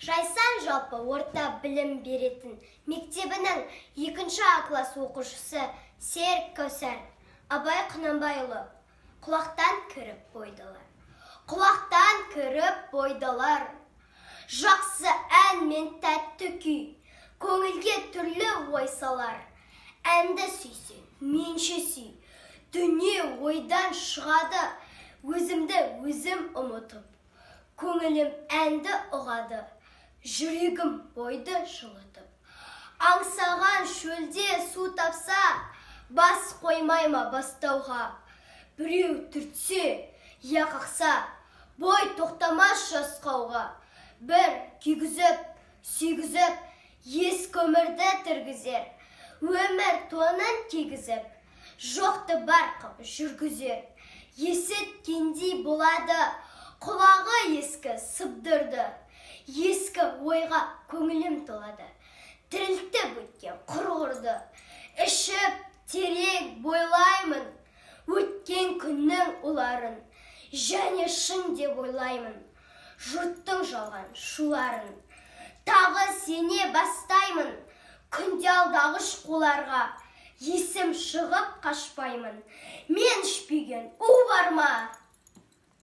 Жайсан жалпы орта білім беретін мектебінің 2-ші класс оқушысы Серік Кәусар Абай Құнанбайұлы. Құлақтан кіріп бойдалар. Құлақтан кіріп бойдалар. Жақсы ән мен тәтті күй, көңілге түрлі ой салар. Әнді сүйсең, менше сүй, дүние ойдан шығады, өзімді өзім ұмытып. Көңілім әнді ұғады, жүрегім бойды жылытып. Аңсаған шөлде су тапса, бас қоймайма бастауға. Біреу түртсе, я қақса, бой тоқтамас жасқауға. Бір күйгізіп, сүйгізіп, ес көмірді тіргізер. Өмір тонын кигізіп, жоқты бар қып жүргізер. Есіткендей болады, құлағы ескі сыбдырды. Ескі ойға көңілім толады, тірілтіп өткен құрғырды. Ішіп терең бойлаймын өткен күннің ұларын, және шын деп ойлаймын жұрттың жалған шуларын. Тағы сене бастаймын күнде алдағыш қуларға, есім шығып қашпаймын. Мен ішпеген у бар ма?